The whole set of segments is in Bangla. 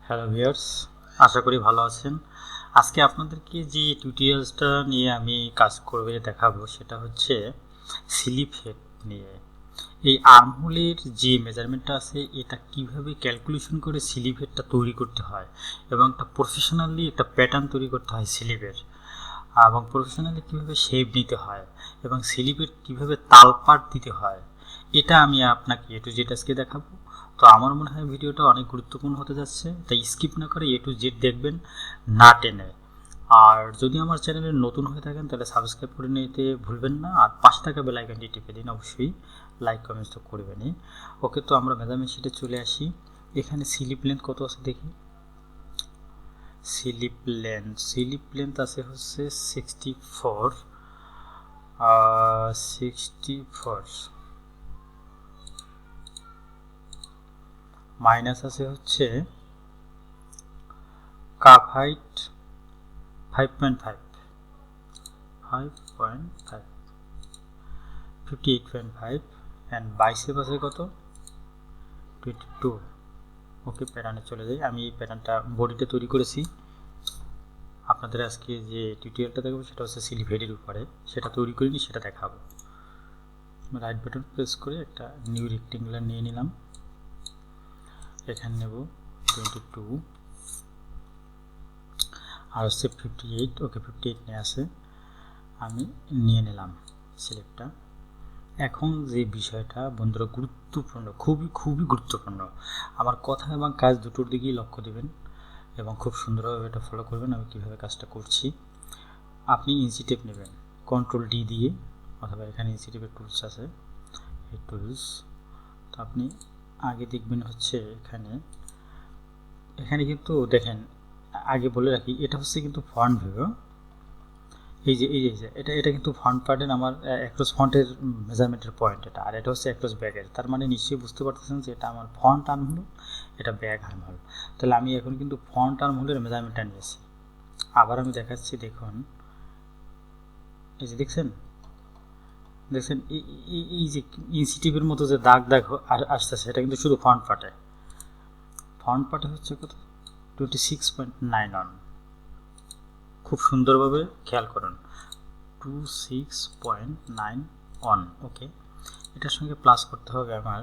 হ্যালো ভিউয়ার্স, আশা করি ভালো আছেন। আজকে আপনাদেরকে যে টিউটোরিয়ালসটা নিয়ে আমি কাজ করে দেখাবো সেটা হচ্ছে স্লিভ হেড নিয়ে। এই আর্মহোলের যে মেজারমেন্টটা আছে এটা কিভাবে ক্যালকুলেশন করে স্লিভ হেডটা তৈরি করতে হয় এবং একটা প্রফেশনালি একটা প্যাটার্ন তৈরি করতে হয় স্লিভের, এবং প্রফেশনালি কীভাবে শেপ নিতে হয় এবং স্লিভের কীভাবে তালপাট দিতে হয়, এটা আমি আপনাকে এ টু জেড আজকে দেখাবো। তো আমার মনে হয় ভিডিওটা অনেক গুরুত্বপূর্ণ হতে যাচ্ছে, তাই স্কিপ না করে এ টু জেড দেখবেন, না টেনে। আর যদি আমার চ্যানেলে নতুন হয়ে থাকেন তাহলে সাবস্ক্রাইব করে নিতে ভুলবেন না, আর পাশে থাকা বেল আইকনটি টিপে দিন, অবশ্যই লাইক কমেন্টস তো করবেনই। ওকে, তো আমরা মেজারমেন্ট শিটে চলে আসি। এখানে স্লিভ লেন্থ কত আছে দেখি। স্লিভ লেন্থ আছে হচ্ছে 64 মাইনাস আছে হচ্ছে কাপ হাইট 5.5 58.5 অ্যান্ড বাইসেপ আছে কত 22। ওকে, প্যাটার্নে চলে যাই। আমি এই প্যাটার্নটা বডিতে তৈরি করেছি। আপনাদের আজকে যে টিউটোরিয়ালটা দেখাবো সেটা হচ্ছে স্লিভ হেডের উপরে, সেটা তৈরি করিনি, সেটা দেখাবো। রাইট বাটন প্রেস করে একটা নিউ রেক্টেঙ্গুলার নিয়ে নিলাম। এখানে নেব 22 আর হচ্ছে 58। ওকে, 58 নিয়ে আসে, আমি নিয়ে নিলাম স্লিভটা। এখন যে বিষয়টা বন্ধুরা গুরুত্বপূর্ণ, খুবই গুরুত্বপূর্ণ, আমার কথা এবং কাজ দুটোর দিকেই লক্ষ্য দেবেন এবং খুব সুন্দরভাবে এটা ফলো করবেন আমি কীভাবে কাজটা করছি। আপনি ইঞ্চি টেপ নেবেন কন্ট্রোল ডি দিয়ে, অথবা এখানে ইঞ্চি টেপের টুলস আছে, এই টুলস। তো আপনি আগে দেখবেন হচ্ছে এখানে কিন্তু দেখেন, আগে বলে রাখি এটা হচ্ছে কিন্তু ফ্রন্ট ভিউ। এই যে এটা কিন্তু ফ্রন্ট পার্টের আমার অ্যাক্রস ফ্রন্টের মেজারমেন্টের পয়েন্ট এটা, আর এটা হচ্ছে অ্যাক্রস ব্যাকের। তার মানে নিশ্চয়ই বুঝতে পারতেছেন যে এটা আমার ফ্রন্ট আর্ম হল, এটা ব্যাক আর্ম হল। তাহলে আমি এখন কিন্তু ফ্রন্ট আর্ম হোলের মেজারমেন্টটা নিয়েছি। আবার আমি দেখাচ্ছি, দেখুন এই যে দেখছেন এই যে ইনসিটিভের মতো যে দাগ আসতেছে, এটা কিন্তু শুধু ফ্রন্ট পার্টে হচ্ছে কত 26.91। খুব সুন্দরভাবে খেয়াল করুন, 26.91। ওকে, এটার সঙ্গে প্লাস করতে হবে আমার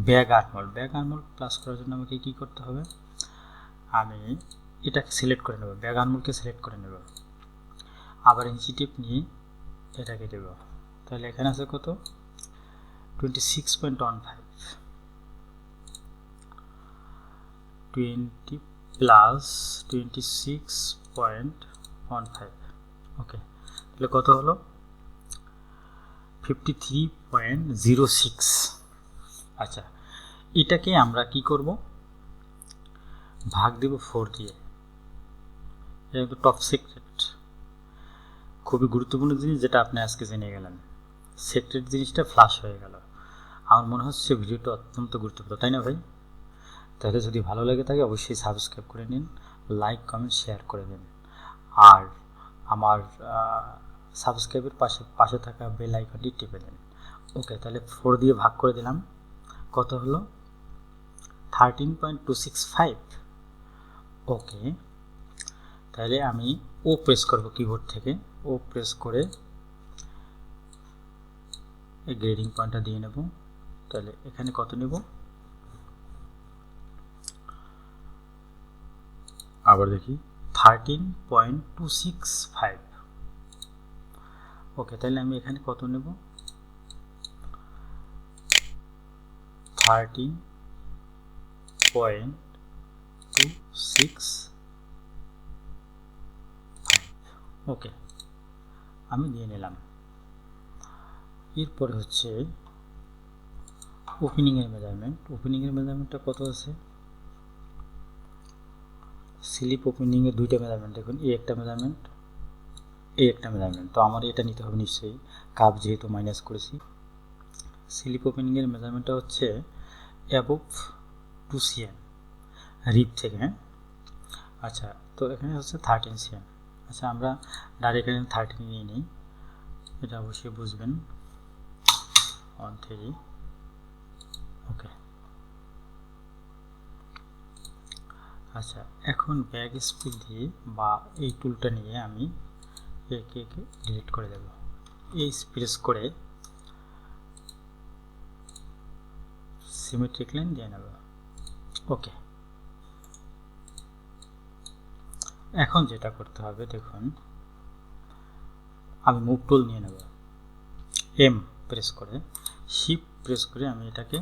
ব্যাক আর্মহোল প্লাস করার জন্য আমাকে কী করতে হবে, আমি এটাকে সিলেক্ট করে নেব, ব্যাক আর্মহোলকে সিলেক্ট করে নেব, আবার ইঞ্চি টিপ নিয়ে এটাকে দেব। তাহলে এখানে আছে কত 26.15, 20 প্লাস 26.15। ওকে, তাহলে কত হলো 53.06। আচ্ছা, এটাকে আমরা কি করব, ভাগ দেব 4 দিয়ে। এটা কিন্তু টপ সিক্রেট, খুবই গুরুত্বপূর্ণ জিনিস, যেটা আপনি আজকে জেনে গেলেন। সিক্রেট জিনিসটা ফ্লাশ হয়ে গেল। আমার মনে হচ্ছে ভিডিওটা অত্যন্ত গুরুত্বপূর্ণ, তাই না ভাই? তাহলে যদি ভালো লেগে থাকে অবশ্যই সাবস্ক্রাইব করে নিন, লাইক কমেন্ট শেয়ার করে দিন, আর আমার সাবস্ক্রাইবের পাশে থাকা বেল আইকনটি টিপে দিন। ওকে, তাহলে 4 দিয়ে ভাগ করে দিলাম, কত হলো 13.265। ওকে, তাহলে আমি ও প্রেস করব কিবোর্ড থেকে, ও প্রেস করে এই গ্রেডিং পয়েন্টটা দিয়ে নেব। তাহলে এখানে কত নেব, আবার দেখি 13.265। ওকে, তাহলে আমি এখানে কত নেব 13.265। ওকে, আমি নিয়ে নিলাম। এরপরে হচ্ছে ওপেনিংয়ের মেজারমেন্টটা কত আছে, স্লিপ ওপেনিংয়ের দুইটা মেজারমেন্ট দেখুন, এই একটা মেজারমেন্ট, এই একটা মেজারমেন্ট। তো আমার এটা নিতে হবে নিশ্চয়ই, কাপ যেহেতু মাইনাস করেছি। স্লিপ ওপেনিংয়ের মেজারমেন্টটা হচ্ছে অ্যাবভ 2 cm রিপ থেকে। হ্যাঁ, আচ্ছা, তো এখানে হচ্ছে 13 cm। আচ্ছা, আমরা ডাইরেক্ট এখানে 13 নিয়ে নিই, এটা অবশ্যই বুঝবেন। 13। ওকে, আচ্ছা, এখন ব্যাক স্পেস দিয়ে বা এই টুলটা নিয়ে আমি একে একে ডিলিট করে দেব। এই প্রেস করে সিমেট্রিক লাইন দিয়ে নেব। ওকে, এখন যেটা করতে হবে দেখুন, আমি মুভ টুল নিয়ে নেব, এম প্রেস করে শিফট প্রেস করে আমি এটাকে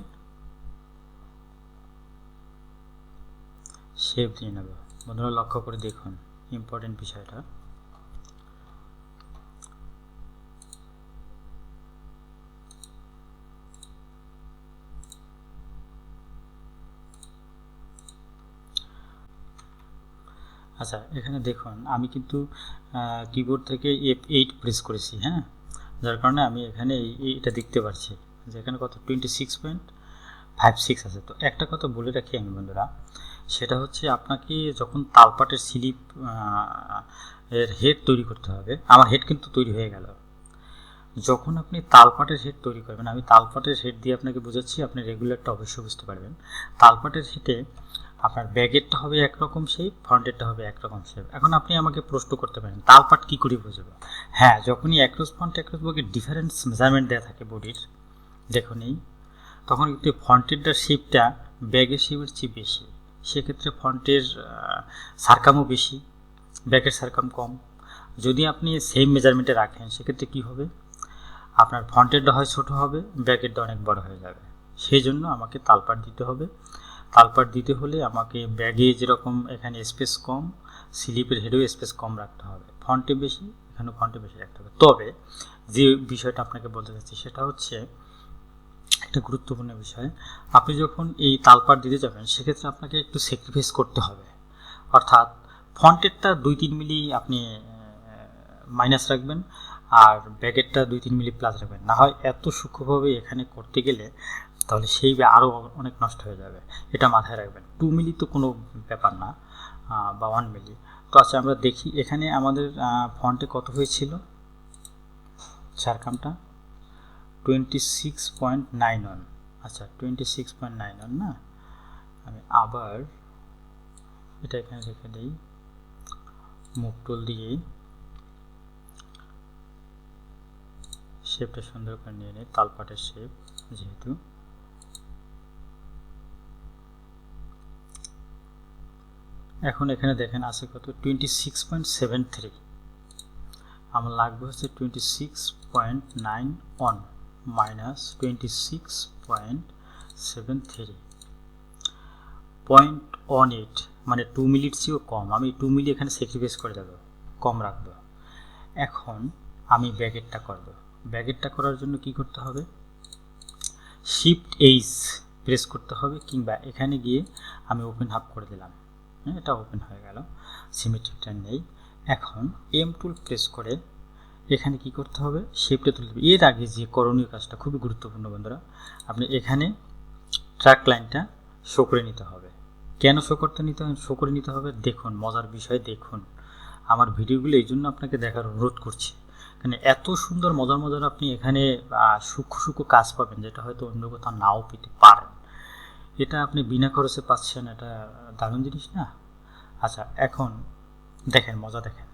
শেপ দিয়ে নেব। বন্ধুরা লক্ষ্য করে দেখুন ইম্পর্টেন্ট বিষয়টা। আচ্ছা, এখানে দেখুন আমি কিন্তু কিবোর্ড থেকে F8 প্রেস করেছি, হ্যাঁ, যার কারণে আমি এখানে এটা দেখতে পাচ্ছি যে এখানে কত 26.56 আছে। তো একটা কথা বলে রাখি আমি বন্ধুরা, সেটা হচ্ছে আপনাকে যখন তালপাটের স্লিপ এর হেড তৈরি করতে হবে, আমার হেড কিন্তু তৈরি হয়ে গেল। যখন আপনি তালপাটের হেড তৈরি করবেন, আমি তালপাটের হেড দিয়ে আপনাকে বোঝাচ্ছি, আপনি রেগুলারটা অবশ্যই বুঝতে পারবেন। তালপাটের হেডে আপনার ব্যাগেরটা হবে একরকম শেপ, ফ্রন্টেরটা হবে একরকম শেপ। এখন আপনি আমাকে প্রশ্ন করতে পারেন তালপাট কী করে বুঝবো? হ্যাঁ, যখনই অ্যাক্রস ফ্রন্ট অ্যাক্রস ব্যাগের ডিফারেন্স মেজারমেন্ট দেওয়া থাকে বডির, দেখুন এই তখন কিন্তু ফ্রন্টেরটার শেপটা ব্যাগের শেপের চেয়ে বেশি। সেক্ষেত্রে ফ্রন্টের সারকামও বেশি, ব্যাগের সারকাম কম। যদি আপনি সেম মেজারমেন্টে রাখেন সেক্ষেত্রে কী হবে, আপনার ফ্রন্টেরটা হয় ছোটো হবে, ব্যাগেরটা অনেক বড় হয়ে যাবে। সেই জন্য আমাকে তালপাট দিতে হবে। তালপাট দিতে হলে আমাকে ব্যাগে যেরকম এখানে স্পেস কম, স্লিপের হেডেও স্পেস কম রাখতে হবে, ফ্রন্টে বেশি, এখানে ফ্রন্টে বেশি রাখতে হবে। তবে যে বিষয়টা আপনাকে বলতে চাচ্ছি সেটা হচ্ছে একটা গুরুত্বপূর্ণ বিষয়, আপনি যখন এই তালপাট দিতে যাবেন সেক্ষেত্রে আপনাকে একটু স্যাক্রিফাইস করতে হবে। অর্থাৎ ফ্রন্টেরটা 2-3 মিলি আপনি মাইনাস রাখবেন, আর ব্যাগেরটা 2-3 মিলি প্লাস রাখবেন। না হয় এত সূক্ষ্মভাবে এখানে করতে গেলে তাহলে সেই আরও অনেক নষ্ট হয়ে যাবে, এটা মাথায় রাখবেন। 2 মিলি তো কোনো ব্যাপার না, বা 1 মিলি। তো আচ্ছা, আমরা দেখি এখানে আমাদের ফন্টে কত হয়েছিল, সারকামটা 26.91। আচ্ছা, 26.91 না, আমি আবার এটা এখানে রেখে দিই, মুভ টুল দিয়ে শেপটা সুন্দর করে নিয়ে নিই, তালপাটের শেপ যেহেতু। এখন এখানে দেখেন আছে কত 26.73, আমার লাগবে হচ্ছে 26.91 মাইনাস 26.73, 0.18, মানে 2 মিলির চেয়েও কম। আমি 2 মিলি এখানে স্যাক্রিফাইস করে দেবো, কম রাখবো। এখন আমি ব্যাগেরটা করব। ব্যাগেরটা করার জন্য কি করতে হবে, শিফট এইচ প্রেস করতে হবে, কিংবা এখানে গিয়ে আমি ওপেন হাফ করে দিলাম, হ্যাঁ, এটা ওপেন হয়ে গেল, সিমেট্রিকটা নেই। এখন এম টুল প্রেস করে এখানে কি করতে হবে, শেপটা তুলতে হবে। এর আগে যে করণীয় কাজটা খুবই গুরুত্বপূর্ণ বন্ধুরা, আপনি এখানে ট্র্যাক লাইনটা শো করে নিতে হবে। কেন শো করে নিতে হবে দেখুন, মজার বিষয় দেখুন, আমার ভিডিওগুলো এই জন্য আপনাকে দেখার অনুরোধ করছি, কারণ এত সুন্দর মজার আপনি এখানে সূক্ষ্ম কাজ পাবেন যেটা হয়তো অন্য কোথাও নাও পেতে পারেন। এটা আপনি বিনা খরচে পাচ্ছেন, এটা দারুণ জিনিস না? আচ্ছা, এখন দেখেন মজা, দেখেন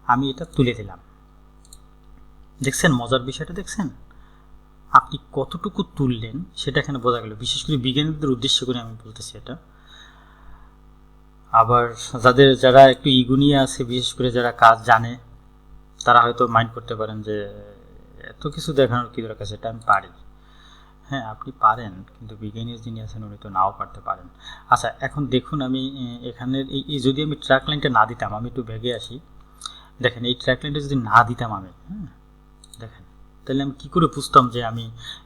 আমি এটা তুলে দিলাম, দেখছেন মজার বিষয়টা, দেখছেন আপনি কতটুকু তুললেন সেটা এখানে বোঝা গেল। বিশেষ করে বিজ্ঞানীদের উদ্দেশ্য করে আমি বলতেছি এটা। আবার যারা একটু ইগো নিয়ে আছে, বিশেষ করে যারা কাজ জানে, তারা হয়তো মাইন্ড করতে পারেন যে এত কিছু দেখানোর কী দরকার, সেটা আমি পারি। হ্যাঁ, আপনি পারেন, কিন্তু বিজ্ঞানী যিনি আছেন উনি তো নাও পারতে পারেন। আচ্ছা, এখন দেখুন আমি এখানের এই যদি আমি ট্র্যাক লাইনটা না দিতাম, আমি একটু ব্যাগে আসি, দেখেন এই ট্র্যাক লাইনটা যদি না দিতাম আমি, হ্যাঁ দেখেন, তাহলে আমি কী করে বুঝতাম যে আমি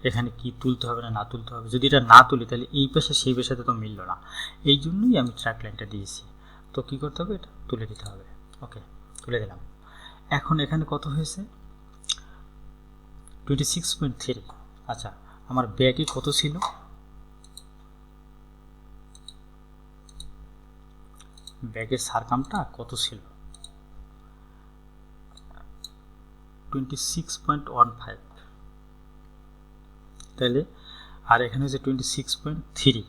এখানে কি তুলতে হবে না তুলতে হবে। যদি এটা না তুলি তাহলে এই পেশা সেই পেশাতে তো মিলল না, এই জন্যই আমি ট্র্যাক লাইনটা দিয়েছি। তো কী করতে হবে, এটা তুলে দিতে হবে। ওকে, তুলে দিলাম। এখন এখানে কত হয়েছে, 26.3। আচ্ছা, আমার ব্যাগে কত ছিল, ব্যাগের সারকামটা কত ছিল, 26.15, তাহলে আর এখানে হচ্ছে 26.3,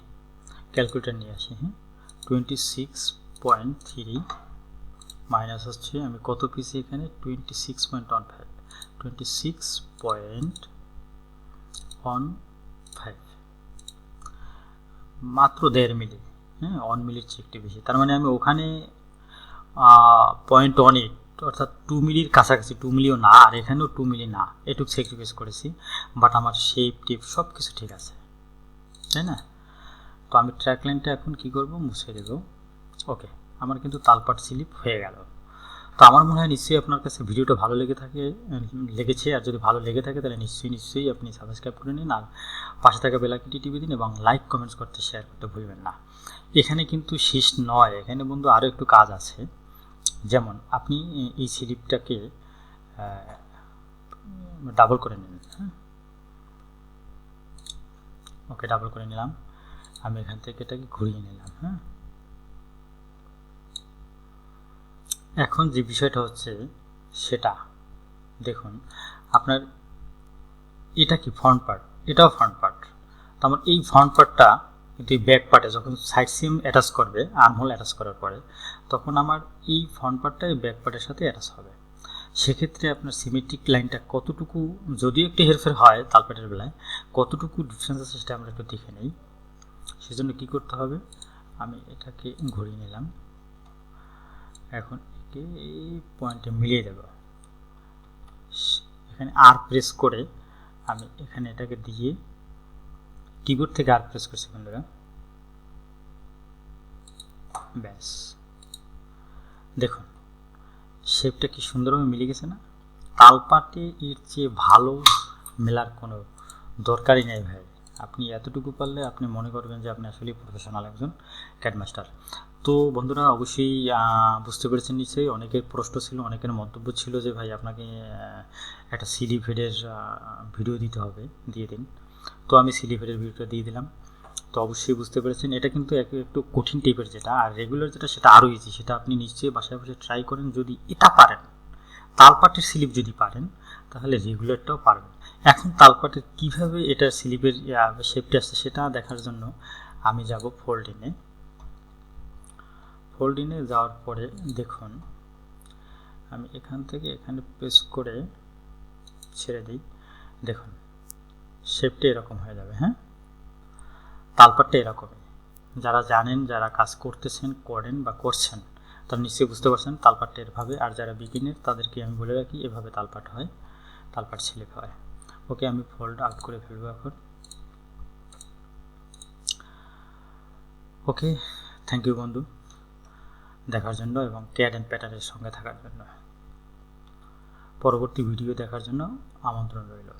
ক্যালকুলেটার নিয়ে আসি, হ্যাঁ 26.3 মাইনাস হচ্ছে আমি কত পিসি এখানে 26.15 26.15 মাত্র 1.5 মিলি, হ্যাঁ 1 মিলির চেয়ে একটু বেশি। তার মানে আমি ওখানে 0.18 অর্থাৎ 2 মিলির কাছাকাছি, 2 মিলিও না, আর এখানেও 2 মিলি না, এটুকু স্যাক্রিফাইস করেছি। বাট আমার শেপ টিপ সব কিছু ঠিক আছে, তাই না? তো আমি ট্র্যাক লাইনটা এখন কি করব, মুছে দেব। ওকে, আমার কিন্তু তালপাট স্লিপ হয়ে গেল। তো আমার মনে হয় নিশ্চয়ই আপনার কাছে ভিডিওটা ভালো লেগেছে, আর যদি ভালো লেগে থাকে তাহলে নিশ্চয়ই আপনি সাবস্ক্রাইব করে নিন, আর পাশে থাকা বেল আইকনটি টিপে দিন, এবং লাইক কমেন্টস করতে, শেয়ার করতে ভুলবেন না। এখানে কিন্তু শেষ নয়, এখানে বন্ধু আরও একটু কাজ আছে। যেমন আপনি এই স্লিপটাকে ডাবল করে নিন, হ্যাঁ ওকে, ডাবল করে নিলাম। আমি এখান থেকে এটাকে ঘুরিয়ে নিলাম, হ্যাঁ। এখন যে বিষয়টা হচ্ছে সেটা দেখুন, আপনার এটা কি ফ্রন্ট পার্ট, এটাও ফ্রন্ট পার্ট। তো আমার এই ফ্রন্ট পার্টটা কিন্তু এই ব্যাক পার্টে যখন সাইড সিম অ্যাটাচ করবে, আর্মহোল অ্যাটাচ করার পরে, তখন আমার এই ফ্রন্ট পার্টটা এই ব্যাক পার্টের সাথে অ্যাটাচ হবে। সেক্ষেত্রে আপনার সিমেট্রিক লাইনটা কতটুকু, যদিও একটু হেরফের হয় তালপাটের বেলায়, কতটুকু ডিফারেন্স আছে সেটা আমরা একটু দেখে নেই। সেজন্য কী করতে হবে, আমি এটাকে ঘুরিয়ে নিলাম, এখন একে এই পয়েন্টে মিলিয়ে দেব। এখানে আর প্রেস করে আমি এখানে এটাকে দিয়ে কিবোর্ড থেকে আর প্রেস করছি বন্ধুরা, ব্যাস দেখুন শেপটা কি সুন্দরভাবে মিলে গেছে না? তালপাটে এর চেয়ে ভালো মেলার কোনো দরকারই নেই ভাই। আপনি এতটুকু পারলে আপনি মনে করবেন যে আপনি আসলে প্রফেশনাল একজন ক্যাড মাস্টার। তো বন্ধুরা অবশ্যই বুঝতে পেরেছেন নিশ্চয়ই। অনেকের প্রশ্ন ছিল, অনেকের মন্তব্য ছিল যে ভাই আপনাকে একটা স্লিভ হেডের ভিডিও দিতে হবে, দিয়ে দিন। তো আমি স্লিভ হেডের ভিডিওটা দিয়ে দিলাম। তো অবশ্যই বুঝতে পেরেছেন এটা কিন্তু একটু কঠিন টাইপের, যেটা আর রেগুলার যেটা সেটা আরও ইজি। সেটা আপনি নিশ্চয়ই বাসায় বসে ট্রাই করেন। যদি এটা পারেন, তালপাটের স্লিপ যদি পারেন, তাহলে রেগুলারটাও পারবেন। এখন তালপাটের কীভাবে এটার স্লিপের শেপটা আসছে সেটা দেখার জন্য আমি যাব ফোল্ডিংয়ে। ফোল্ডিংয়ে যাওয়ার পরে দেখুন আমি এখান থেকে এখানে প্রেস করে ছেড়ে দিই, দেখুন শেপটা এরকম হয়ে যাবে, হ্যাঁ তালপাটটা এরকমই। যারা জানেন, যারা কাজ করতেছেন, করেন বা করছেন, তারা নিশ্চয়ই বুঝতে পারছেন তালপাটটা এভাবে। আর যারা বিগিনার তাদেরকে আমি বলে রাখি এভাবে তালপাট হয়, তালপাট স্লিপ হয়। ওকে, আমি ফোল্ড আউট করে ফেলবো এখন। ওকে, থ্যাংক ইউ বন্ধু দেখার জন্য এবং ক্যাড অ্যান্ড প্যাটার্নের সঙ্গে থাকার জন্য। পরবর্তী ভিডিও দেখার জন্য আমন্ত্রণ রইল।